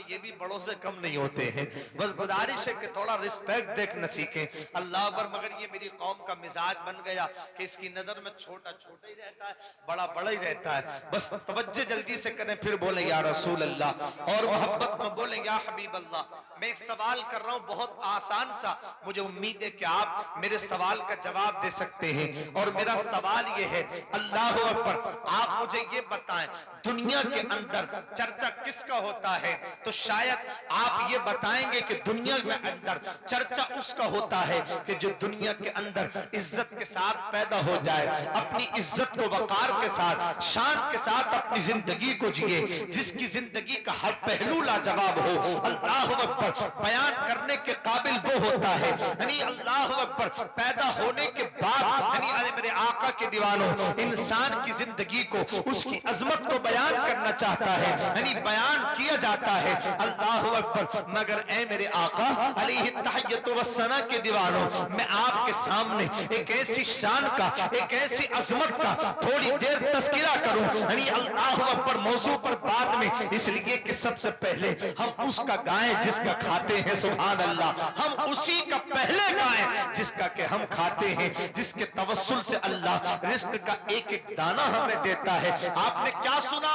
ये भी बड़ों से कम नहीं होते हैं। बस गुजारिश है कि थोड़ा रिस्पेक्ट देखना सीखें। अल्लाह पर मगर ये मेरी कौम का मिजाज बन गया कि इसकी नजर में छोटा छोटा ही रहता है, बड़ा बड़ा ही रहता है। बस तवज्जो जल्दी से करें, फिर बोले या रसूल अल्लाह, और मोहब्बत में बोले या हबीब अल्लाह। मैं एक सवाल कर रहा हूँ बहुत आसान सा, मुझे उम्मीद है कि आप मेरे सवाल का जवाब दे सकते हैं। और मेरा सवाल ये है, अल्लाह अकबर, आप मुझे ये बताएं दुनिया के अंदर चर्चा किसका होता है? तो शायद आप ये बताएंगे कि दुनिया में अंदर चर्चा उसका होता है कि जो दुनिया के अंदर इज्जत के साथ पैदा हो जाए, अपनी इज्जत को वकार के साथ, शान के साथ अपनी जिंदगी को जिए, जिसकी जिंदगी का हर पहलू लाजवाब हो। अल्लाह अकबर, बयान करने के काबिल वो होता है। यानी अल्लाह अकबर, पैदा होने के बाद यानी मेरे आका के दीवानों, इंसान की जिंदगी को, उसकी अजमत को बयान करना चाहता है, यानी बयान किया जाता है। अल्लाह अकबर, मगर ऐ मेरे आका अलैहि तहय्युतु वस्सना के दीवानों, मैं आपके सामने एक ऐसी शान का, एक ऐसी अजमत का थोड़ी देर तस्किरा करूं। यानी अल्लाह अकबर मौजू पर बाद में, इसलिए कि सबसे पहले हम उसका गाएं जिसका खाते हैं। सुभान अल्लाह, हम उसी का पहले गाएं जिसका के हम खाते हैं, जिसके तवस्सुल से अल्लाह रिस्क का एक एक दाना हमें देता है। आपने क्या सुना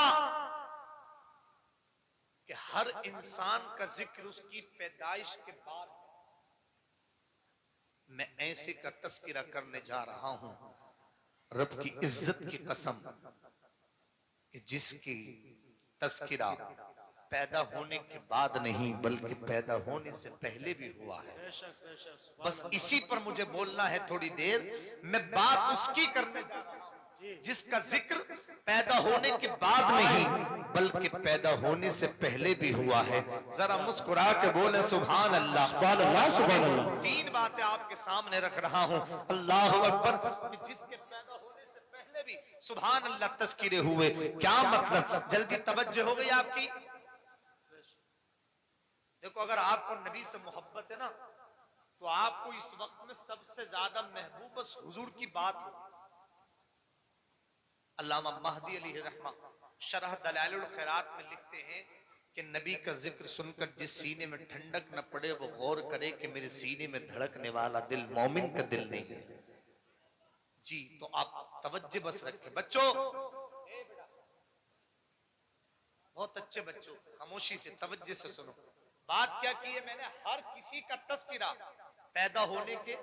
कि हर इंसान का जिक्र उसकी पैदाइश के बाद। मैं ऐसे का तस्किरा करने जा रहा हूं, रब की इज्जत की कसम, कि जिसकी तस्किरा पैदा होने के बाद नहीं बल्कि पैदा होने से पहले भी हुआ है। बस इसी पर मुझे बोलना है थोड़ी देर। मैं बात उसकी करने जा रहा हूं जिसका जिक्र पैदा होने के बाद नहीं बल्कि पैदा होने से पहले भी हुआ है। जरा मुस्कुरा के बोले सुभान अल्लाह, सुभान अल्लाह, सुभान अल्लाह। तीन बातें आपके सामने रख रहा हूं। अल्लाह अकबर, कि जिसके पैदा होने से पहले भी सुभान अल्लाह तस्कीरे हुए। क्या मतलब? जल्दी तवज्जो हो गई आपकी? देखो, अगर आपको नबी से मोहब्बत है ना, तो आपको इस वक्त में सबसे ज्यादा महबूब बस हुजूर की बात हो। अल्लामा महदी अलैहि रहमा शरह दलाइलुल खैरात में लिखते हैं कि नबी का जिक्र सुनकर जिस सीने में ठंडक न पड़े वो गौर करे कि मेरे सीने में धड़कने वाला दिल मोमिन का दिल नहीं है। जी, तो आप तवज्जो बस रखें बच्चों, बहुत अच्छे बच्चों, खामोशी से तवज्जो से सुनो। बात क्या की है मैंने? हर किसी का तस्किरा पैदा होने के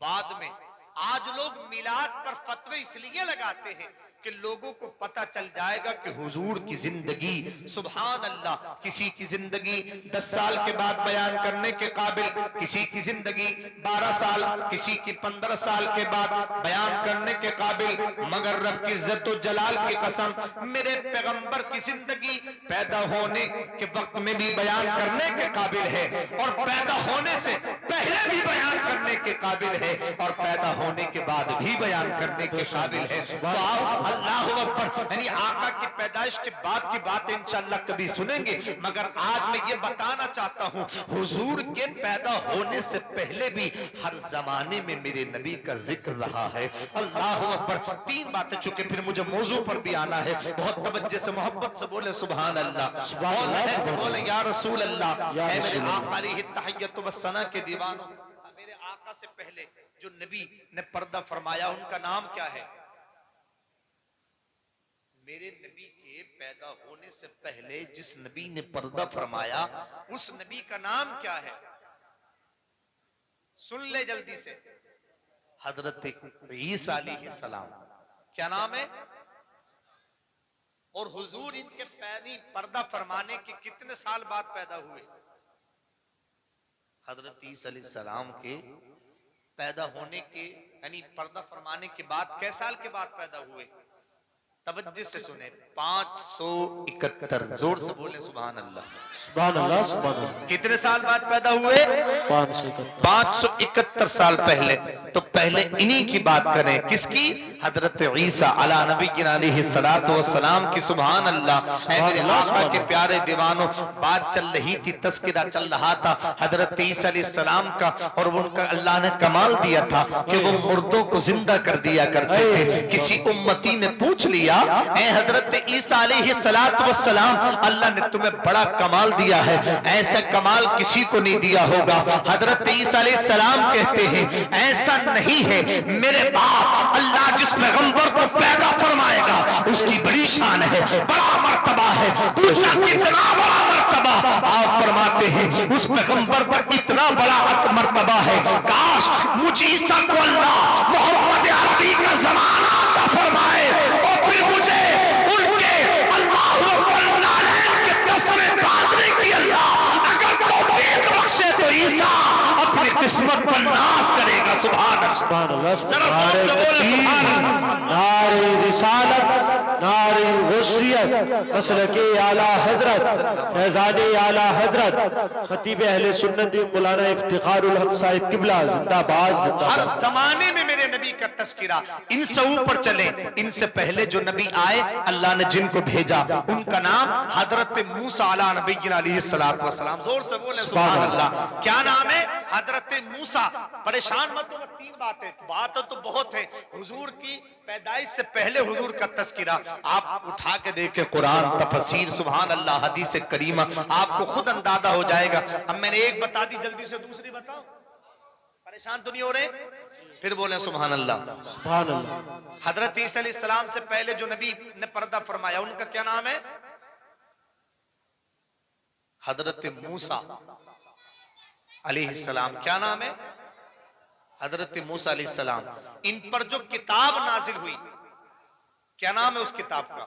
बाद में। आज लोग मिलाद पर फतवे इसलिए लगाते हैं कि लोगों को पता चल जाएगा कि हुजूर की जिंदगी, सुभान अल्लाह, किसी की जिंदगी 10 साल के बाद बयान करने के काबिल, किसी की जिंदगी 12 साल, किसी की 15 साल के बाद बयान करने के काबिल। मगर रब की इज्जत और जलाल की कसम, मेरे पैगंबर की जिंदगी पैदा होने के वक्त में भी बयान करने के काबिल है, और पैदा होने से पहले भी बयान करने के काबिल है, और पैदा होने के बाद भी बयान करने के काबिल है। तो आप अल्लाह अकबर, यानी आका की पैदाइश के बाद की बात इंशाअल्लाह कभी सुनेंगे। मगर आज मैं ये बताना चाहता हूँ, हुजूर के पैदा होने से पहले भी हर जमाने में मेरे नबी का जिक्र रहा है। अल्लाह अकबर। तीन बातें, चुके फिर मुझे मौजू पर भी आना है। बहुत तवज्जो से मोहब्बत से बोले सुभान अल्लाह, बोले या रसूल अल्लाह। मेरे आका अलैहि तहय्युतु वस्सना के दीवानों, मेरे आका से पहले जो नबी ने पर्दा फरमाया उनका नाम क्या है? मेरे नबी के पैदा होने से पहले जिस नबी ने पर्दा फरमाया उस नबी का नाम क्या है? सुन ले जल्दी से। हजरत ईसा अलैहिस्सलाम। क्या नाम है? और हुजूर इनके पैनी पर्दा फरमाने के कितने साल बाद पैदा हुए? हजरत ईसा अलैहिस्सलाम के पैदा होने के यानी पर्दा फरमाने के बाद कै साल के बाद पैदा हुए? तवज्जो से सुने, 571। जोर से बोले सुभान अल्लाह, सुभान अल्लाह, सुभान अल्लाह। कितने साल बाद पैदा हुए? 571 साल पहले। तो पहले इन्हीं की बात करें। किसकी? हजरत ईसा अला नबीना अलैहिस्सलातु वस्सलाम की। सुभान अल्लाह। मेरे आका के प्यारे दीवानों, बात चल रही थी, तस्किरा चल रहा था हजरत ईसा अलैहिस्सलाम का, और उनका अल्लाह ने कमाल दिया था कि वो मुर्दों को जिंदा कर दिया करते थे। किसी उम्मती ने पूछ लिया, हजरत ईसा अलैहिस्सलातु वस्सलाम, अल्लाह ने तुम्हें बड़ा कमाल कमाल दिया है, ऐसा कमाल किसी को नहीं दिया होगा। हजरत ईसा अलैहिस्सलाम कहते हैं ऐसा नहीं है मेरे बाप अल्लाह जिस पैगंबर को पैदा फरमाएगा उसकी बड़ी शान है, बड़ा मर्तबा है। पूछा कितना बड़ा मर्तबा? आप फरमाते हैं उस पैगंबर का इतना बड़ा मर्तबा है, काश मुझे ईसा को अल्लाह मोहम्मद अरबी का जमाना अता फरमाए और फिर मुझे उनके अल्लाह के तस्मे बांधने की अल्लाह अगर तौफीक बख्शे तो ईसा अपनी किस्मत पर नाज करेगा। सुभान अल्लाह। जरा जोर से बोले सुभान अल्लाह। नारे रिसालत, नारे गुस्रियत, मसलके आला हजरत, फैजाने आला हजरत, खतीब अहले सुन्नत मौलाना इफ्तिखारुल हक साहिब किबला जिंदाबाद जिंदाबाद। हर जमाने में मेरे नबी का तस्किरा, इनसे ऊपर चले, इनसे पहले जो नबी आए अल्लाह ने जिनको भेजा उनका नाम हजरत मूसा अला नबीना अलैहिस्सलातु वस्सलाम। जोर से बोले सुभान अल्लाह। क्या नाम है? हजरत मूसा। परेशान मत हो, तीन बातें तो बहुत है। हुजूर की पैदाइश से पहले हुजूर का तस्किरा आप उठा के देखे, कुरान, तफसीर, सुभान अल्लाह, हदीस करीमा, आपको खुद अंदाजा हो जाएगा। अब मैंने एक बता दी, जल्दी से दूसरी बताओ। परेशान तो नहीं हो रहे? फिर बोले सुभान अल्लाह। सुभान अल्लाह। हजरत ईसा अलैहिस्सलाम से पहले जो नबी ने पर्दा फरमाया उनका क्या नाम है? हजरत मूसा अलैहिस्सलाम। क्या नाम है? हजरत मूसा अलैहिस्सलाम। इन पर जो किताब नाजिल हुई, क्या नाम है उस किताब का?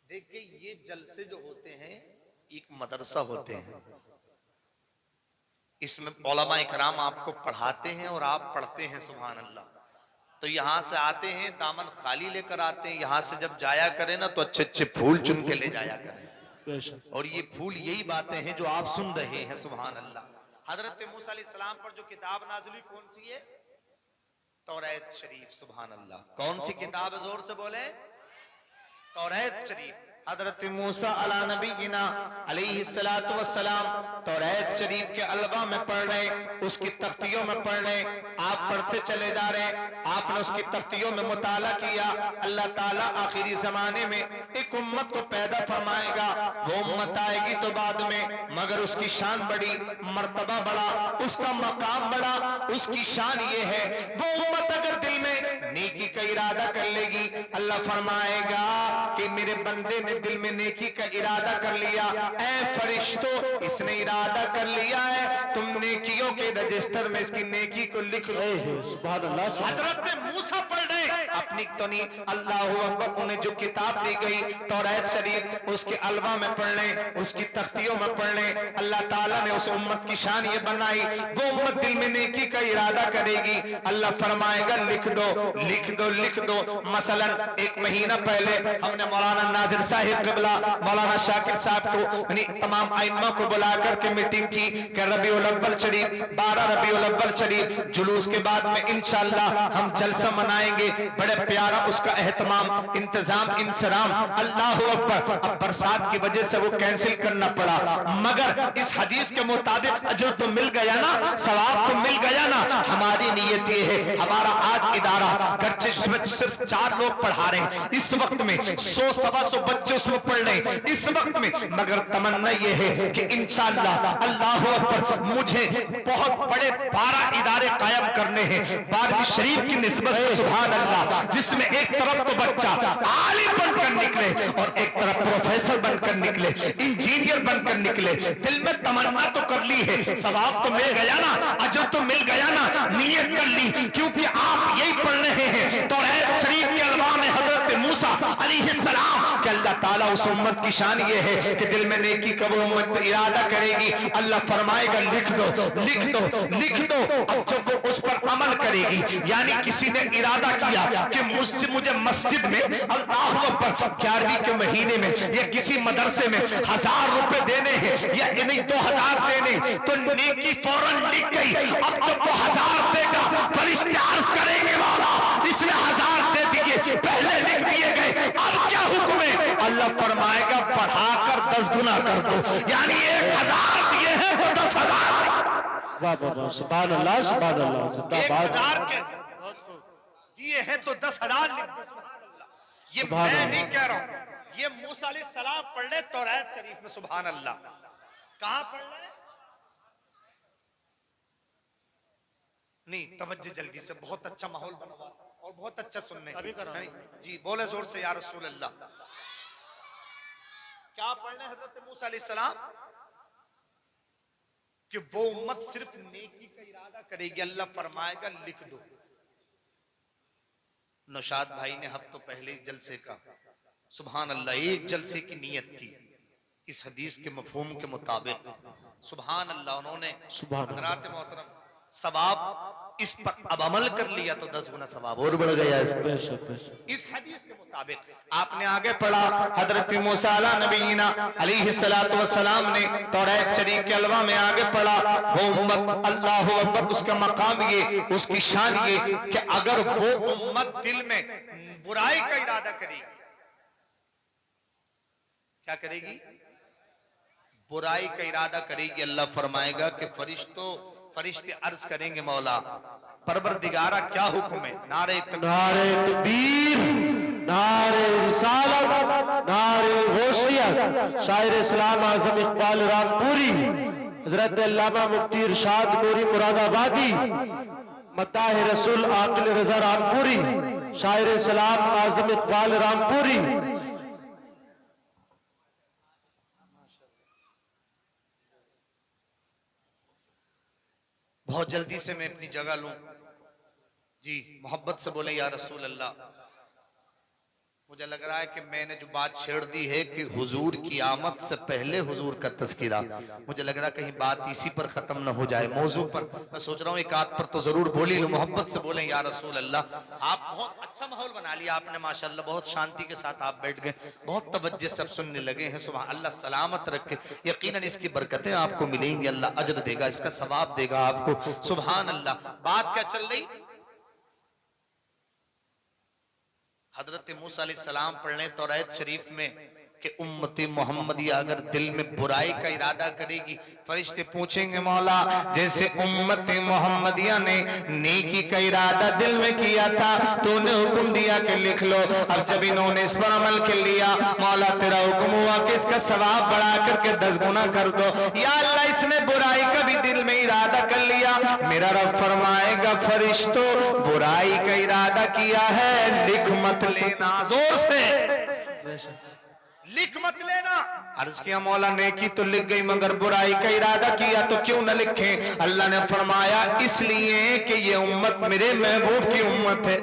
देखिए ये जलसे जो होते हैं एक मदरसा होते हैं, इसमें उलमा इकराम आपको पढ़ाते हैं और आप पढ़ते हैं। सुभान अल्लाह। तो यहाँ से आते हैं दामन खाली लेकर आते हैं, यहाँ से जब जाया करें ना तो अच्छे अच्छे फूल चुन के ले जाया करें, और ये फूल यही बातें हैं जो आप सुन रहे हैं। सुभान अल्लाह। हजरत मूसा अलैहिस्सलाम पर जो किताब नाज़िल हुई कौन सी है? तौरात शरीफ। सुभान अल्लाह। कौन सी किताब है? जोर से बोले। तौरात शरीफ। हजरत मूसा अला नबीना अलैहिस्सलातु वस्सलाम तौरात शरीफ के अलवा में पढ़ रहे, उसकी तख्तियों में पढ़ रहे, आप पढ़ते चले जा रहे। आपने उसकी तख्तियों में मुताला किया। अल्लाह ताला आखिरी जमाने में एक उम्मत को पैदा फरमाएगा, वो उम्मत आएगी तो बाद में, मगर उसकी शान बड़ी, मर्तबा बड़ा, उसका मकाम बड़ा। उसकी शान ये है, वो उम्मत अगर दिल में नेकी का इरादा कर लेगी, अल्लाह फरमाएगा कि मेरे बंदे ने दिल में नेकी का इरादा कर लिया, ऐ फरिश्तों इसने इरादा कर लिया है, तुम नेकियों के रजिस्टर में इसकी नेकी को लिख लो। सुभान अल्लाह। हजरत मूसा पढ़ रहे अपनी तो नहीं, अल्लाह अकबर। उन्हें जो किताब दी गई तौरात शरीफ, उसके अलवा में पढ़ लें, उसकी तख्तियों में पढ़ लें। अल्लाह ताला ने उस उम्मत की शान ये बनाई, वो उम्मत दिल में नेकी का इरादा करेगी, अल्लाह फरमाएगा लिख दो लिख दो लिख दो। मसलन एक महीना पहले हमने मौलाना नाजिर साहिब क़िबला, मौलाना शाकिर साहब को, यानी तमाम आइम्मा को बुला करके मीटिंग की कि रबीउल अव्वल शरीफ, 12 रबीउल अव्वल शरीफ जुलूस के बाद में इंशाअल्लाह हम जलसा मनाएंगे। बड़े प्यारा उसका एहतमाम, इंतजाम, इंसराम। अल्लाह अकबर। अब बरसात की वजह से वो कैंसिल करना पड़ा, मगर इस हदीस के मुताबिक अजर तो मिल गया ना, सवाब तो मिल गया ना। हमारी नीयत ये है, हमारा आज इदारा गर्चे उसमें सिर्फ 4 लोग पढ़ा रहे हैं इस वक्त में, 100-125 बच्चे उसमें पढ़ रहे हैं इस वक्त में, मगर तमन्ना ये है कि इंशाअल्लाह अल्लाह अकबर मुझे बहुत बड़े 12 इदारे कायम करने हैं 12वीं शरीफ की निस्बत से। सुभान अल्लाह। जिसमें एक तरफ तो बच्चा आलिम बनकर निकले और एक तरफ प्रोफेसर बनकर निकले, इंजीनियर बनकर निकले। दिल में तमन्ना तो कर ली है, सवाब तो मिल गया ना, अजर तो मिल गया ना, नियत कर ली, क्योंकि आप यही पढ़ रहे हैं तौरात शरीफ के अलवा में हजरत मूसा अलैहिस्सलाम कि अल्लाह ताला उस उम्मत की शान ये है कि दिल में नेकी का वो उम्मत इरादा करेगी, अल्लाह फरमाएगा लिख दो लिख दो लिख दो। अब जब वो उस पर अमल करेगी, यानी किसी ने इरादा किया कि मुझे मस्जिद में अल्लाह अकबर 11वीं के महीने में या किसी मदरसे में 1000 रुपए देने हैं या नहीं 2000 देने, तो नेकी फौरन लिख गई। अब जब वो 1000 देगा, फरिश्ते अर्ज करेंगे मौला इसने 1000 दे दिए, पहले लिख दिए गए, अब क्या हुक्म है? अल्लाह फरमाएगा बढ़ाकर 10 गुना कर दो, यानी 1000 दिए हैं तो 10,000। वाह वाह वाह। सुभान अल्लाह सुभान अल्लाह। जिंदाबाद। 1000 के दिए हैं तो 10,000 लिख दो। ये मैं नहीं कह रहा हूं, ये मूसा अलैहिस्सलाम पढ़ ले तौरात शरीफ में, सुभान अल्लाह। कहां पढ़ ले? नहीं, तवज्जो जल्दी से, बहुत अच्छा माहौल बना हुआ और बहुत अच्छा सुनने नहीं जी, बोले जोर से या रसूल अल्लाह। क्या पढ़ना है हजरत मूसा अलैहिस्सलाम? कि वो उम्मत सिर्फ नेकी का इरादा करेगी, अल्लाह फरमाएगा लिख दो। नौशाद भाई ने हफ्तों पहले ही जलसे का, सुभान अल्लाह, एक जलसे की नियत की इस हदीस के मफहूम के मुताबिक, सुभान अल्लाह। उन्होंने हज़रात मोहतरम सवाब इस पर अब अमल कर लिया तो 10 गुना सवाब और बढ़ गया इस हदीस के मुताबिक। आपने आगे पढ़ा हजरत मूसा अला नबीना अलैहिस्सलातु वस्सलाम ने तौरात शरीफ के अलवा में आगे पढ़ा, वो उम्मत, अल्लाहु अकबर, उसका मकाम ये, उसकी शान ये कि अगर वो उम्मत दिल में बुराई का इरादा करेगी, क्या करेगी? बुराई का इरादा करेगी, अल्लाह फरमाएगा कि फरिश्ते अर्ज करेंगे, मौला परवरदिगारा क्या हुक्म है? नारे तकबीर, नारे रिसालत, नारे गौसियत। शायर इस्लाम आजम इकबाल रामपुरी, हजरत अल्लामा मुफ्ती इरशाद नूरी मुरादाबादी, मद्दाह रसूल आकिल रजा रामपुरी, शायर इस्लाम आजम इकबाल रामपुरी। बहुत जल्दी से मैं अपनी जगह लूं जी, मोहब्बत से बोले या रसूल अल्लाह। मुझे लग रहा है कि मैंने जो बात छेड़ दी है कि हुजूर की आमद से पहले हुजूर का तज़किरा, मुझे लग रहा है कहीं बात इसी पर खत्म न हो जाए, मौजू पर। मैं सोच रहा हूँ एक आध पर तो जरूर बोली लूं, मोहब्बत से बोले या रसूल अल्लाह। आप बहुत अच्छा माहौल बना लिया आपने माशाल्लाह, बहुत शांति के साथ आप बैठ गए, बहुत तवज्जो सब सुनने लगे हैं। सुभान अल्लाह, सलामत रखे, यकीनन इसकी बरकतें आपको मिलेंगी, अल्लाह अजर देगा, इसका सवाब देगा आपको, सुभान अल्लाह। बात क्या चल रही? हजरत मूसा अलैहिस्सलाम पढ़ने तौरात शरीफ में कि उम्मती मोहम्मदिया अगर दिल में बुराई का इरादा करेगी, फरिश्ते पूछेंगे, मौला जैसे उम्मती मोहम्मदिया ने नेकी का इरादा दिल में किया था, तूने हुक्म दिया कि लिख लो, अब जब इन्होंने इस पर अमल कर लिया, मौला तेरा हुक्म हुआ कि इसका सवाब बढ़ा करके 10 गुना कर दो। या अल्लाह, इसने बुराई का भी दिल में इरादा कर लिया, मेरा रब फरमाएगा, फरिश्तों बुराई का इरादा किया है, लिख मत लेना, जोर से लिख मत लेना। अर्ज किया, मौला नेकी तो लिख गई मगर बुराई का इरादा किया तो क्यों न लिखे? अल्लाह ने फरमाया, इसलिए कि ये उम्मत मेरे महबूब की उम्मत है।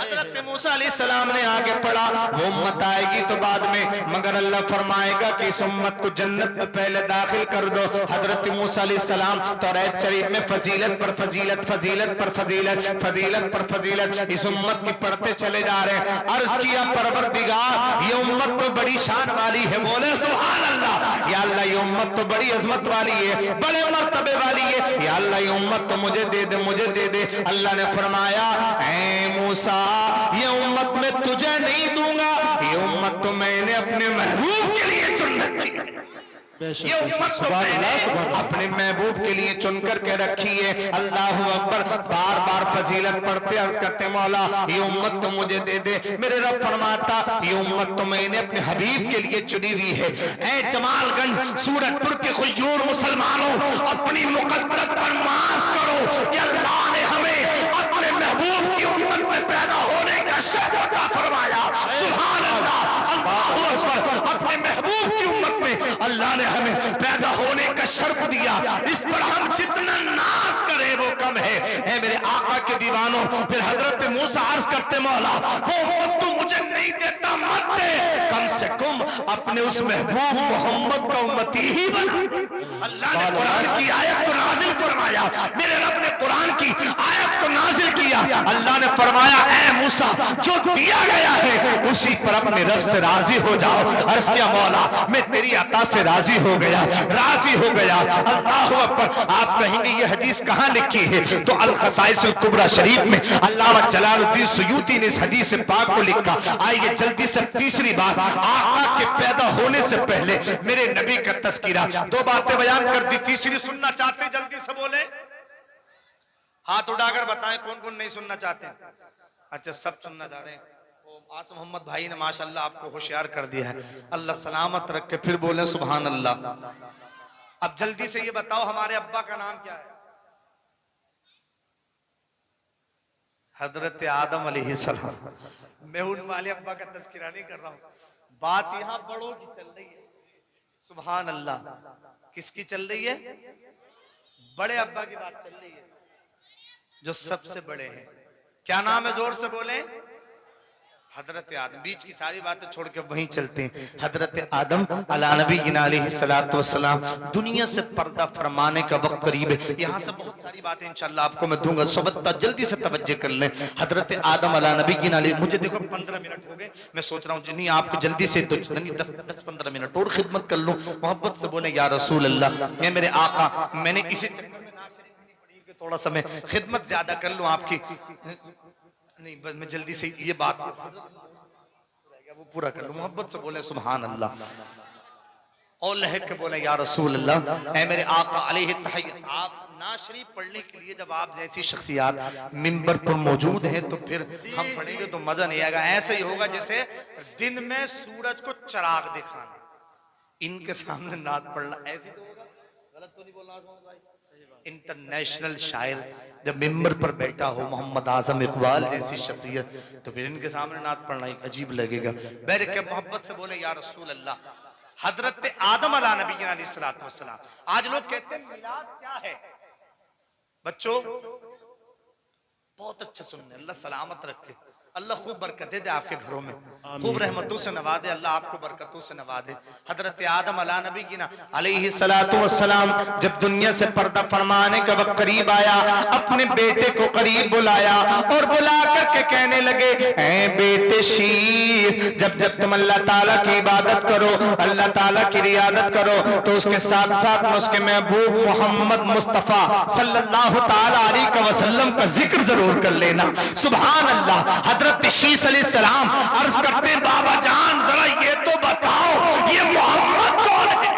हजरत मूसा अलैहिस्सलाम ने आगे पढ़ा, वो उम्मत आएगी तो बाद में, मगर अल्लाह फरमाएगा कि इस उम्मत को जन्नत में पहले दाखिल कर दो। हजरत मूसा अलैहिस्सलाम तौरात शरीफ में फजीलत पर फजीलत, फजीलत पर फजीलत, फजीलत पर फजीलत इस उम्मत की पढ़ते चले जा रहे हैं। अर्ज किया, परवरदिगार ये उम्मत तो बड़ी शान वाली है, बोले सुभान अल्लाह। या अल्लाह, ये उम्मत तो बड़ी अजमत वाली है, बड़े मर्तबे वाली है, या अल्लाह ये उम्मत तो मुझे दे दे, मुझे दे दे। अल्लाह ने फरमाया, ऐ मूसा, ये उम्मत मैं तुझे नहीं दूंगा, ये उम्मत तो मैंने अपने महबूब के लिए चुन रखी है, ये उम्मत तो मैंने अपने महबूब के लिए चुन करके रखी है। अल्लाह अकबर, बार बार फजीलत पढ़ते अर्ज करते, मौला ये उम्मत तो मुझे दे दे। मेरे रब फरमाता, ये उम्मत तो मैंने अपने हबीब के लिए चुनी हुई है। ऐ जमालगंज सूरतपुर के खुजूर मुसलमानों, अपनी मुकद्दस पर मास करो कि अल्लाह ने हमें अपने महबूब की उम्मत में पैदा होने का शर्फ अता फरमाया। सुभान अल्लाह, अल्लाहू अकबर, अपने महबूब की उम्मत में अल्लाह ने हमें पैदा होने का शर्फ दिया। इस पर हम जितना नाज करें वो कम है। ऐ मेरे आका के दीवानों, फिर हजरत मूसा अर्ज करते, मौला वो उम्मत तू मुझे नहीं देता, मत दे, कम से कम अपने उस महबूब मोहम्मद का उम्मती ही बना। अल्लाह ने कुरान की आयत को नाजिल फरमाया, मेरे रब ने कुरान की आयत को नाजिल किया। अल्लाह ने फरमाया, ऐ मूसा जो दिया गया है उसी पर अपने रब से राजी हो जाओ। अर्ज किया, मौला मैं तेरी अता से राजी हो गया, राजी हो गया। अल्लाह अकबर। आप कहेंगे ये हदीस कहाँ लिखी है? तो अल खसाइसुल कुबरा शरीफ में अल्लामा जलालुद्दीन सुयूती ने इस हदीस पाक को लिखा। आइए जल्दी से तीसरी बात, आका के पैदा होने से पहले मेरे नबी का तज़किरा। 2 बातें बयान कर दी, तीसरी सुनना चाहते जल्दी से बोले, हाथ उठाकर बताएं कौन कौन नहीं सुनना चाहते। अच्छा सब सुनना चाह रहे हैं, आस मोहम्मद भाई ने माशाल्लाह आपको होशियार कर दिया है, अल्लाह सलामत रखे। फिर बोले सुभान अल्लाह। अब जल्दी से ये बताओ हमारे अब्बा का नाम क्या है? हजरत आदम अलैहिस्सलाम। मैं उन वाले अब्बा का तज़किरा नहीं कर रहा हूं, बात यहां बड़ों की चल रही है। सुभान अल्लाह। किसकी चल रही है? बड़े अब्बा की बात चल रही है, जो सबसे बड़े हैं। क्या नाम है? जोर से बोले। हजरत आदम। बीच की सारी बातें छोड़ के वहीं चलते हैं। हजरत आदम अला नबी अलैहिस्सलातु वस्सलाम। दुनिया से पर्दा फरमाने का वक्त करीब है। यहाँ से बहुत सारी बातें इंशाल्लाह आपको मैं दूंगा, सोबत जल्दी से तवज्जो कर लें। हजरत आदम अला नबी मुझे देखो 15 मिनट हो गए, मैं सोच रहा हूँ जिन्हीं आपको जल्दी से तो 10-15 मिनट और खिदमत कर लूँ। मोहब्बत से बोले या रसूल अल्लाह, मैं मेरे आका, मैंने इसी चक्कर में नाज़ शरीफ नहीं पढ़ी कि थोड़ा सा मैं खिदमत ज्यादा कर लूँ आपकी। नहीं, बस मैं जल्दी से ये बात वो पूरा कर लूं। मोहब्बत से बोले सुभान अल्लाह, और लहक के बोले या रसूल अल्लाह, ऐ मेरे आका अलैहि तहय्युम। आप नाज़ शरीफ पढ़ने के लिए जब आप जैसी शख्सियात मिंबर पर मौजूद हैं तो फिर हम पढ़ेंगे तो मजा नहीं आएगा। ऐसे ही होगा जैसे दिन में सूरज को चिराग दिखाना, इनके सामने नात पढ़ना, ऐसे तो होगा। गलत तो नहीं बोल रहा भाई? इंटरनेशनल शायर जब मिंबर पर बैठा हो, मोहम्मद आजम इकबाल जैसी शख्सियत, तो फिर इनके सामने नात पढ़ना एक अजीब लगेगा। बैठ के मोहब्बत से बोले या रसूल अल्लाह। हजरत आदम अला नबी अलैहिस्सलातु वस्सलाम। आज लोग कहते हैं मिलाद क्या है? बच्चों बहुत अच्छा सुनने, अल्लाह सलामत रखे, अल्लाह खूब बरकत दे आपके घरों में, खूब रहमतों से नवाजे, अल्लाह आपको बरकतों से नवाजे। हजरत आदम अला नबी की अलैहिस्सलातु वस्सलाम जब दुनिया से पर्दा फरमाने का वक्त करीब आया, अपने बेटे को करीब बुलाया और बुला करके कहने लगे, ऐ बेटे शीश, जब जब तुम अल्लाह ताला की इबादत करो, अल्लाह ताला की रियादत करो, तो उसके साथ साथ में उसके महबूब मोहम्मद मुस्तफा सल्लल्लाहु ताला अलैहि वसल्लम का जिक्र जरूर कर लेना। सुभान अल्लाह। हजरत शीश अलैहिस्सलाम अर्ज करते, बाबा जान जरा ये तो बताओ, ये मोहम्मद कौन है?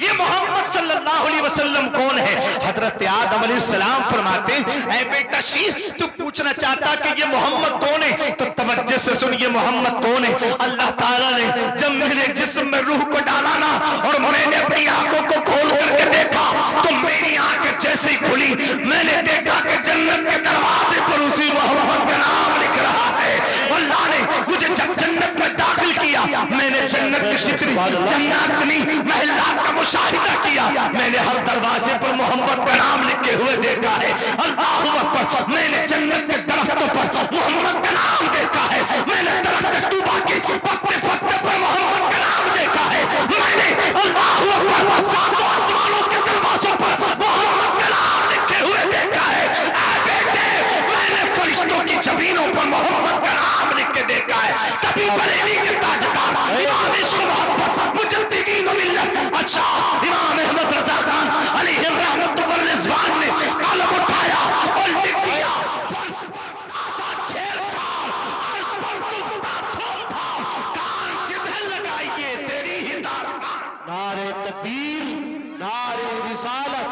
ये मोहम्मद सल्लल्लाहु अलैहि वसल्लम कौन है? हजरत आदम अलैहिस्सलाम फरमाते, ऐ बेटा शीश, तू पूछना चाहता कि ये मोहम्मद कौन है, तो तवज्जो से सुन, ये मोहम्मद कौन है? अल्लाह ताला ने जब मेरे जिस्म में रूह को डाला ना, और मैंने अपनी आंखों को खोल करके देखा, तो मेरी आंखें जैसे ही खुली, मैंने देखा कि जन्नत के दरवाजे पर उसी मोहम्मद का नाम लिख रहा है। अल्लाह ने मुझे जब जन्नत में दाखिल किया, मैंने जन्नत की जितनी जन्नतनी महलात का मुशाहिदा किया, मैंने हर दरवाजे पर मोहम्मद का नाम लिखे हुए देखा है। अल्लाहु अकबर। मैंने जन्नत के दरख्तों पर मोहम्मद का नाम देखा है, मैंने दरख्त तूबा के पत्ते पत्ते पर मोहम्मद का नाम देखा है, मैंने अल्लाहु अकबर सातों आसमानों के दरवाजों पर मोहम्मद का नाम लिखे हुए देखा है। ऐ बेटे, मैंने फरिश्तों की जमीनों पर मोहम्मद का नाम लिख के देखा है। तभी बरेली के ताजदार इमाम इश्क मोहब्बत मुजद्दिदीन मिल्लत अच्छा इमाम अहमद रजा खान अलैहि रहमत व रिज़वान ने कलम उठाया और लिख दिया, फर्श पर ताज़ा छेड़छाड़, अर्श पर तुफ्ता ठोठा, कान जिधर लगाइए तेरी ही दास्तान। नारे तकबीर, नारे रिसालत,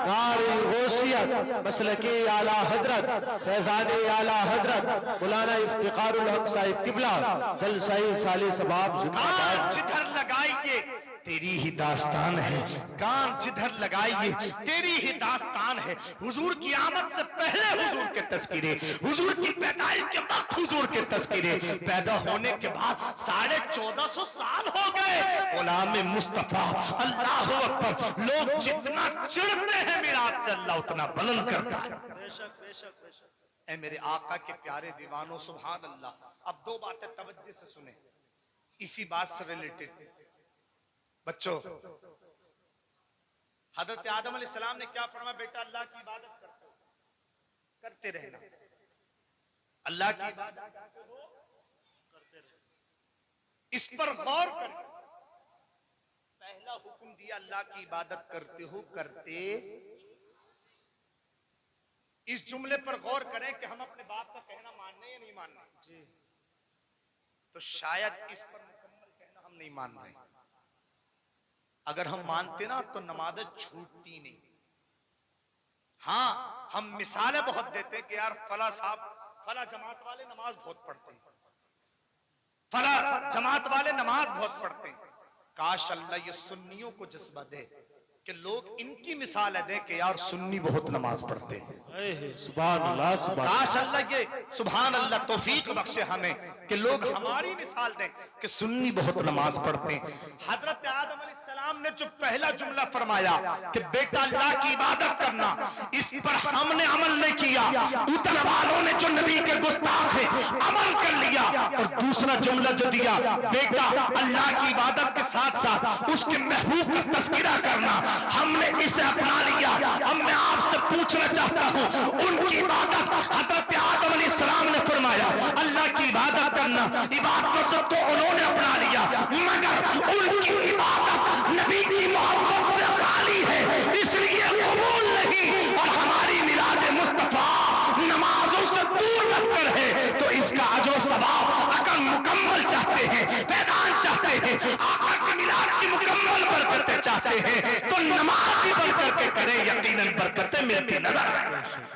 नारे गौसियत, मसलके आला हजरत फैजाने आला हजरत मौलाना इफ्तिखारुल हक साहिब किबला जलसाए साले सबाब जिंदाबाद। जिधर लगाइए तेरी ही दास्तान है, कान जिधर लगाइए तेरी ही दास्तान है। हुजूर की आमद से पहले हुजूर के तस्कीरे, हुजूर की पैदाइश के वक्त हुजूर के तस्कीरे, पैदा होने के बाद 1450 साल हो गए। गुलाम मुस्तफा अल्लाहु अकबर। लोग जितना चिढ़ते हैं मिलाद से, अल्लाह उतना बुलंद करता है। बेशक बेशक बेशक। ऐ मेरे आका के प्यारे दीवानों, सुभान अल्लाह। अब दो बातें तवज्जो से सुने, इसी बात से रिलेटेड। बच्चों, हजरत आदम अलैहिस्सलाम ने क्या फरमाया? बेटा अल्लाह की इबादत करते रहना, अल्लाह की इबादत करते रहना, इस पर गौर करें। पहला हुक्म दिया अल्लाह की इबादत करते हो, करते। इस जुमले पर गौर करें कि हम अपने बाप का कहना मानने या नहीं मानना। तो शायद इस पर मुकम्मल कहना हम नहीं मान रहे। अगर हम मानते ना तो नमाज़ें छूटती नहीं। हाँ, हम मिसालें बहुत देते कि यार फला साहब फला जमात वाले नमाज बहुत पढ़ते हैं, फला जमात वाले नमाज बहुत पढ़ते हैं। काश अल्लाह ये सुन्नियों को जज्बा दे कि लोग इनकी मिसाल दे कि यार सुन्नी बहुत नमाज पढ़ते हैं। सुभान अल्लाह, सुभान काश अल्लाह ये सुभान अल्लाह तौफीक बख्शे हमें कि लोग हमारी मिसाल दें कि सुन्नी बहुत नमाज पढ़ते हैं। हजरत आदम अलैहिस्सलाम ने जो पहला जुमला फरमाया कि बेटा अल्लाह की इबादत करना, इस पर हमने अमल नहीं किया, उतर वालों ने जो नबी के गुस्ताख है अमल कर लिया। और दूसरा जुमला जो दिया, बेटा अल्लाह की इबादत के साथ साथ उसके महबूब का तस्करा करना, हमने इसे अपना लिया। अब मैं आपसे पूछना चाहता हूँ, उनकी इबादत हजरत आदम अलैहिस्सलाम ने फरमाया अल्लाह की इबादत करना, इबादत तो उन्होंने अपना लिया, मगर उनकी इबादत नबी की मोहब्बत से खाली है, इसलिए कबूल नहीं। और हमारी मिलाद मुस्तफा नमाजों से दूर रखकर है, तो इसका अजर सवाब अगर मुकम्मल चाहते हैं, पैदान चाहते हैं, आका की मिलाद की मुकम्मल बरकतें चाहते हैं, तो नमाज ही बढ़ करके करें, यकीनन बरकतें मिलती नजर आएंगी।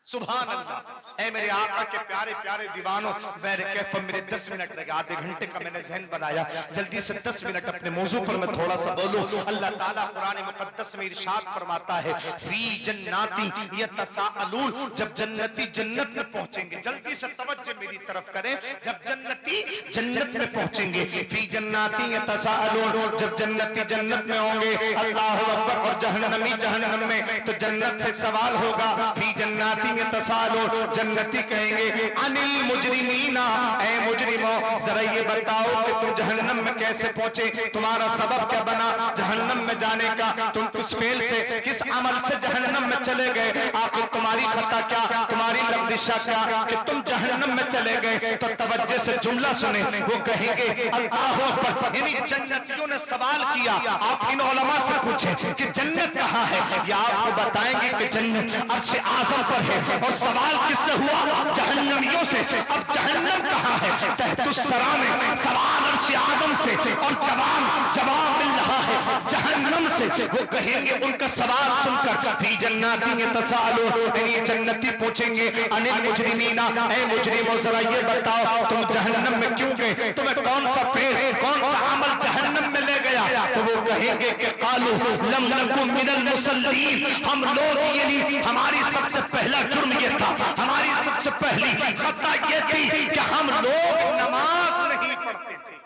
सुभान अल्लाह। ऐ मेरे आका के प्यारे प्यारे दीवानों, बैरकैफ मेरे 10 मिनट लगे, आधे घंटे का मैंने ज़हन बनाया, जल्दी से 10 मिनट अपने मौजू पर मैं थोड़ा सा बोलूं। अल्लाह ताला कुरान मुकद्दस में इरशाद फरमाता है, फी जन्नाती यतसाअलून, जब जन्नती जन्नत में पहुंचेंगे, जल्दी से तवज्जो मेरी तरफ करें, जब जन्नती जन्नत में पहुंचेंगे, फी जन्नाती यतसाअलून, जब जन्नती जन्नत में होंगे, अल्लाहु अकबर, और जहन्नमी जहन्नम में, तो जन्नत से सवाल होगा, फी जन्नाती तसालो, जन्नती कहेंगे अनिल मुजरिमीना, ऐ मुजरिमों जरा ये बताओ कि तुम जहन्नम में कैसे पहुंचे, तुम्हारा सबब क्या बना जहन्नम में जाने का, तुम किस फेल से, किस अमल से जहन्नम में चले गए, आखिर तुम्हारी खता क्या, तुम्हारी लफ्दिशा क्या कि तुम जहन्नम में चले गए। तो तवज्जो से जुमला सुने, वो कहेंगे अल्लाहु अकबर, यानी जन्नतियों ने सवाल किया, आप इन उलमा से पूछें कि जन्नत कहाँ है, या आपको बताएंगे कि जन्नत अर्श आज़म पर है। और सवाल किससे हुआ, जहन्नमियों से। अब जहन्नम कहाँ है, तहतुस्सरा में, सवाल अर्श आदम से, और जवाब मिल रहा है जहन्नम से। वो कहेंगे उनका सवाल सुनकर, फी जन्नाती यतसाअलून, यानी जन्नती पूछेंगे अनिल मुजरिमीना, ऐ मुजरिमों जरा ये बताओ तुम जहन्नम में क्यों गए, तुम्हें कौन सा फेल, कौन सा अमल जहन्नम में ले गया। तो वो कहेंगे कि कालू लम नकु मिनल मुसल्लीन, हम लोग ये नहीं, हमारी सबसे पहला जुर्म ये था, हमारी सबसे पहली खता ये थी कि हम लोग नमाज नहीं पढ़ते थे।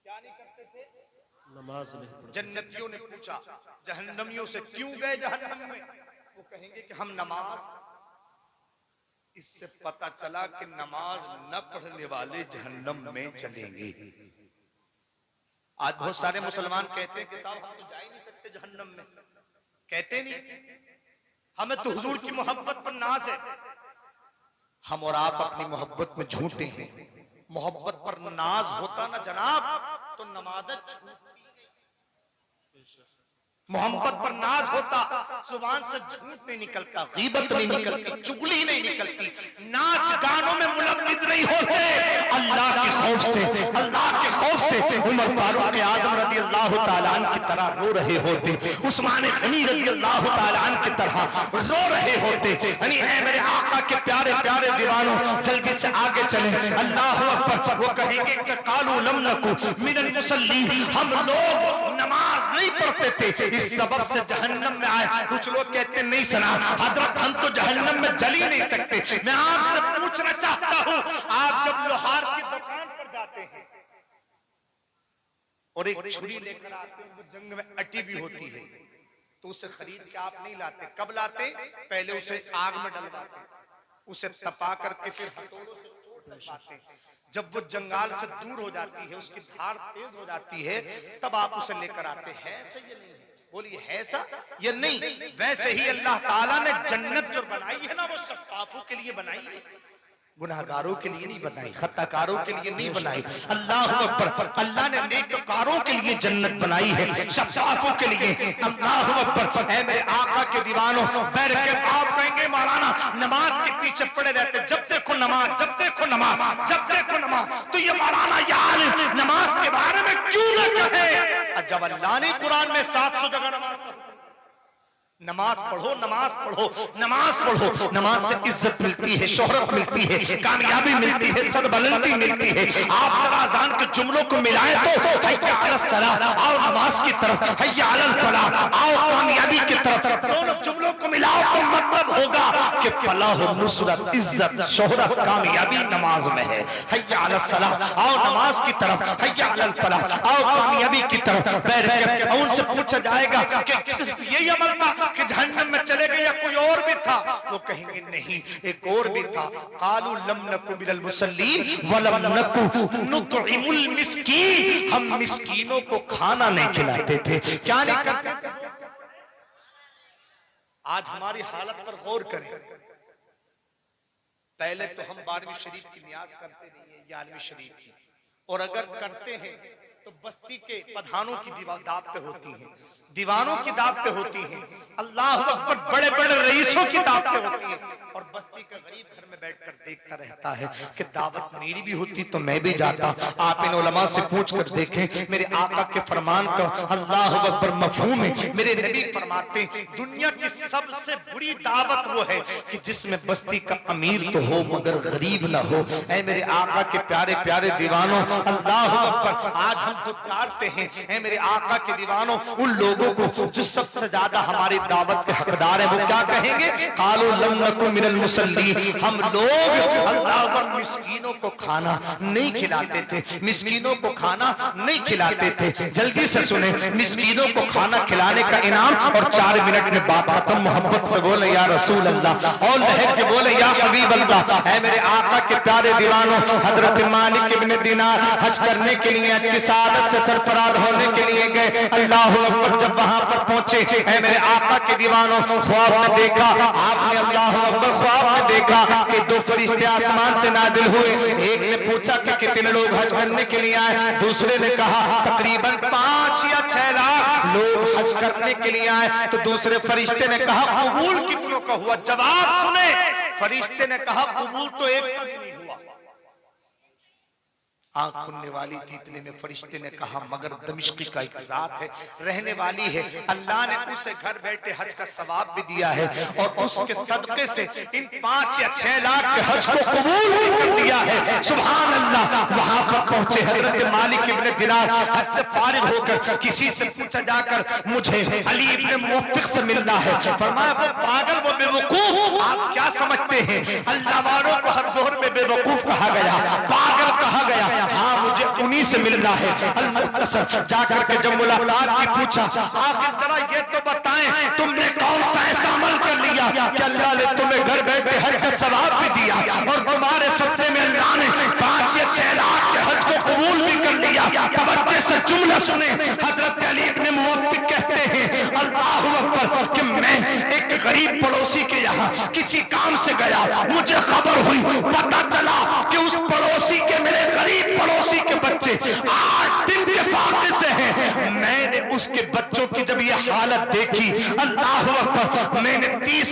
क्या नहीं करते थे, नमाज नहीं पढ़ते। जन्नतियों ने पूछा जहन्नमियों से क्यों गए जहन्नम में, वो कहेंगे कि हम नमाज, इससे पता चला कि नमाज न पढ़ने वाले जहन्नम में चलेंगे। आज बहुत सारे मुसलमान कहते हैं कि साहब हम तो जा ही नहीं सकते जहन्नम में, कहते नहीं, हमें तो हुजूर की मोहब्बत पर नाज है। हम और आप अपनी मोहब्बत में झूठे हैं, मोहब्बत पर नाज होता ना जनाब तो नमाज छूटती, मोहब्बत पर नाज होता जुबान से झूठ नहीं निकलता, गीबत नहीं निकलती, चुगली नहीं निकलती, नाच गानों में मुलव्विद नहीं होते। अल्लाह के खौफ से, अल्लाह के खौफ से उमर फारूक आजम रज़ी अल्लाह ताला अन्हु की तरह रो रहे होते, उस्मान गनी रज़ी अल्लाह ताला अन्हु की तरह रो रहे होते। यानी ऐ मेरे आका के प्यारे प्यारे दीवानों, जल्दी से आगे चले, अल्लाहु अकबर। वो कहेंगे कि कालू लम नकु मिनल मुसल्लीन, हम लोग नमाज नहीं पढ़ते थे, इस सबब से जहन्नम में आए। कुछ लोग कहते नहीं सुना हजरत हम तो जहन्नम में जल ही नहीं सकते। मैं आपसे पूछना चाहता हूँ, आप जब लोहार की दुकान पर जाते हैं और एक छुरी लेकर आते हैं, वो जंग में अटी भी होती है, तो उसे खरीद के आप नहीं लाते। कब लाते, पहले उसे आग में डलवाते, उसे तपा करके फिर हथौड़ों से चोट लगवाते। जब वो जंगाल से दूर हो जाती है, उसकी धार तेज हो जाती है, तब आप उसे लेकर आते हैं। ऐसा ये नहीं है, बोलिए है ऐसा ये नहीं। वैसे ही अल्लाह ताला ने जन्नत जो बनाई है ना, वो शफ़ाफ़ों के लिए बनाई है, गुनाहगारों के लिए नहीं बनाई, खताकारों के लिए नहीं बनाई। अल्लाह अकबर, अल्लाह ने नेककारों के लिए जन्नत बनाई है, शफ़ाफ़ों के लिए। अल्लाह अकबर। ऐ मेरे आका के दीवानों, बैठ के आप कहेंगे मौलाना नमाज के पीछे पड़े रहते, जब देखो नमाज, जब देखो नमाज, जब देखो नमाज। तो ये मौलाना यार नमाज के बारे में क्यों न कहे, जब अल्लाह ने कुरान में 700 जगह नमाज का, नमाज पढ़ो, नमाज पढ़ो, नमाज पढ़ो। नमाज से इज्जत मिलती है, शोहरत मिलती है, कामयाबी मिलती है, सरबलंदी मिलती है। आप जरा अज़ान के जुमलों को मिलाएं तो हय्या अलस सलाह, आओ नमाज की तरफ, हय्या अलल फलाह, आओ कामयाबी की तरफ। दोनों जुमलों को मिलाओ तो मतलब होगा कि फलाह, नुसरत, इज्जत, शोहरत, कामयाबी नमाज में है। हय्या अलस सलाह, आओ नमाज की तरफ, हय्या अलल फलाह, आओ कामयाबी की तरफ। बैठ के उनसे पूछा जाएगा कि सिर्फ यही अमल था कि जहन्नम में चले गए या कोई और भी था? वो कहेंगे नहीं, एक और भी था। कालू लम नकु मिनल मुसल्लीन व लम नकु नुतइमुल मिस्कीन, हम मिस्कीनों को खाना नहीं खिलाते थे। क्या नहीं करते थे? आज हमारी हालत पर गौर करें। पहले तो हम 12वीं शरीफ की नियाज करते नहीं है, 11वीं शरीफ की, और अगर करते हैं तो बस्ती के प्रधानों की दावतें होती हैं, दीवानों की दावतें होती हैं, अल्लाह अकबर, बड़े बड़े रईसों की दावतें होती हैं, और बस्ती का गरीब घर में बैठकर देखता रहता है कि दावत मेरी भी होती तो मैं भी जाता। आप इन उलमा से पूछ कर देखें, मेरे आका के फरमान का अल्लाह अकबर मफहूम है। मेरे नबी फरमाते हैं दुनिया की सबसे बुरी दावत वो है कि जिसमें बस्ती का अमीर तो हो मगर गरीब ना हो। ऐ मेरे आका के प्यारे प्यारे दीवानों, अल्लाह अकबर, आज हम दुत्कारते हैं ऐ मेरे आका के दीवानों उन लोगों को जो सबसे ज्यादा हमारी दावत के हकदार हैं। वो क्या कहेंगे? कालू लम नकु मिनल मुसल्लीन, हम लोग अल्लाह अकबर मिस्कीनों को खाना नहीं खिलाते थे, मिस्कीनों को खाना नहीं खिलाते थे। जल्दी से सुने, मिस्कीनों को खाना खिलाने का इनाम, और 4 मिनट में बात खत्म। मोहब्बत से बोले या रसूल अल्लाह, और लहर के बोले या हबीब अल्लाह। ऐ मेरे आका के प्यारे दीवानों, हजरत मालिक इब्न दिनार हज करने के लिए की सादत से सरफराज होने के लिए गए। अल्लाह अकबर, जब वहां पर पहुंचे ऐ मेरे आका के दीवानों, ख्वाब में देखा आपने, अल्लाह अकबर, ख्वाब में देखा कि 2 फरिश्ते आसमान से नादिल हुए। एक ने पूछा कि कितने लोग हज करने के लिए आए, दूसरे ने कहा तकरीबन 5 या 6 लाख लोग हज करने के लिए आए। तो दूसरे फरिश्ते ने कहा कबूल कितनों का हुआ? जवाब सुने, फरिश्ते ने कहा कबूल तो एक का भी नहीं हुआ। आंख खुलने वाली थी, इतने में फरिश्ते ने कहा मगर दमिश्की का एक जात है, रहने वाली है, अल्लाह ने उसे घर बैठे हज का सवाब भी दिया है, और उसके सदके से इन 5 या 6 लाख के हज को कबूल भी कर दिया है। सुभान अल्लाह। वहां पर पहुंचे हजरत मालिक इब्न दिनार हज से फारिग होकर किसी से पूछा जाकर मुझे अली इब्न मुवफ्फिक से मिलना है। फरमाया वो पागल, वो बेवकूफ, आप क्या समझते हैं? अल्लाह वालों को हर जोर में बेवकूफ कहा गया, पागल कहा गया। हाँ, मुझे उन्हीं से मिलना है। अल-मुख्तसर जाकर के जब मुलाकात की पूछा, आखिर जरा ये तो बताएं तुमने कौन सा ऐसा अमल कर लिया कि अल्लाह ने तुम्हें घर बैठे हज का सवाब भी दिया, और तुम्हारे सपने में अल्लाह ने 5 या 6 लाख के हज को कबूल भी कर लिया। तवज्जो से जुमला सुने, हजरत अली इब्न मुवफ्फिक कहते हैं अल्लाहु अकबर कि मैं एक गरीब पड़ोसी के यहाँ किसी काम से गया, मुझे खबर हुई, पता चला कि उस पड़ोसी के, मेरे गरीब पड़ोसी के बच्चे 8 दिन के फाके से हैं। मैंने उसके बच्चों की जब ये हालत देखी, अल्लाह अकबर, मैंने 30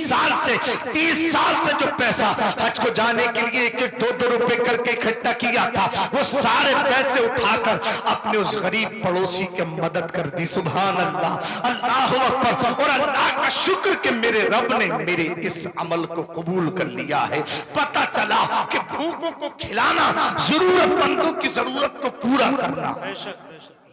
साल से जो पैसा हज को जाने के लिए 1-2 रुपए करके इकट्ठा किया था, वो सारे पैसे उठाकर अपने उस गरीब पड़ोसी के मदद कर दी। सुभान अल्लाह, अल्लाह अकबर। और अल्लाह का शुक्र कि मेरे रब ने मेरे इस अमल को कबूल कर लिया है। पता चला कि भूखों को खिलाना, जरूरतमंदों की जरूरत को पूरा करना,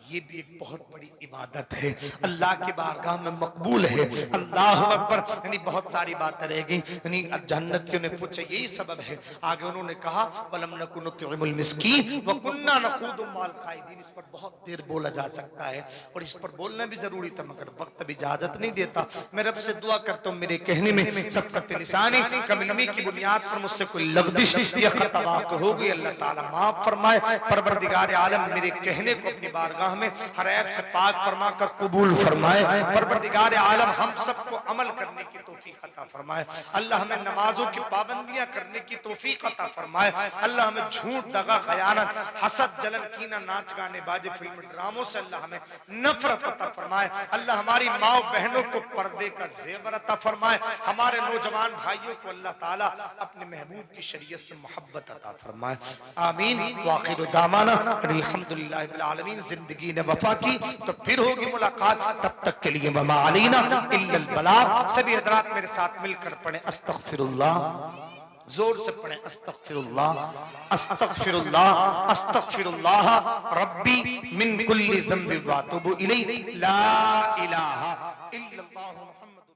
ये भी एक बहुत बड़ी इबादत है, अल्लाह की बारगाह में मकबूल है। अल्लाह अकबर। यानी बहुत सारी बातें रह गई, यानी जन्नतियों ने पूछा, यही सबब है। आगे उन्होंने कहा वलम नकु नुतइमुल मिस्कीन व कुन्ना नखूदु माल खाइदीन। इस पर बहुत देर बोला जा सकता है, और इस पर बोलना भी जरूरी था, मगर वक्त भी इजाजत नहीं देता। मैं रब से दुआ करता हूँ मेरे कहने में सबकत लिसानी कमी की बुनियाद पर मुझसे कोई लग़ज़िश या खता हो गई, अल्लाह ताला माफ फरमाए। परवरदिगार आलम मेरे कहने को अपनी बारगाह में हर ऐब से पाक फरमा कर कबूल फरमाए। परवरदिगार आलम हम सबको अमल करने की तौफीक अता फरमाए। अल्लाह हमें नमाजों की पाबंदियां करने की तौफीक अता फरमाए। अल्लाह हमें झूठ, दगा, खयानत, हसद, जलन, कीना, नाच गाने बाजे, फिल्म, ड्रामों से अल्लाह हमें नफरत अता फरमाए। अल्लाह हमारी माँ बहनों को पर्दे का जेवर अता फरमाए। हमारे नौजवान भाइयों को अल्लाह ताला अपने महबूब की शरीयत से मोहब्बत अता फरमाए। आमीन। वाखिर दामाना अल्हम्दुलिल्लाहि रब्बिल आलमीन। जिंदगी जिंदगी ने वफा की तो फिर होगी मुलाकात, तब तक के लिए वमा अलैना इल्लल बलाग। सभी हजरात मेरे साथ मिलकर पढ़े अस्तगफिरुल्लाह, जोर से पढ़े अस्तगफिरुल्लाह अस्तगफिरुल्लाह अस्तगफिरुल्लाह रब्बी मिन कुल्ली ज़ंबि व अतूबु इलैहि ला इलाहा इल्लल्लाहु मुहम्मदुर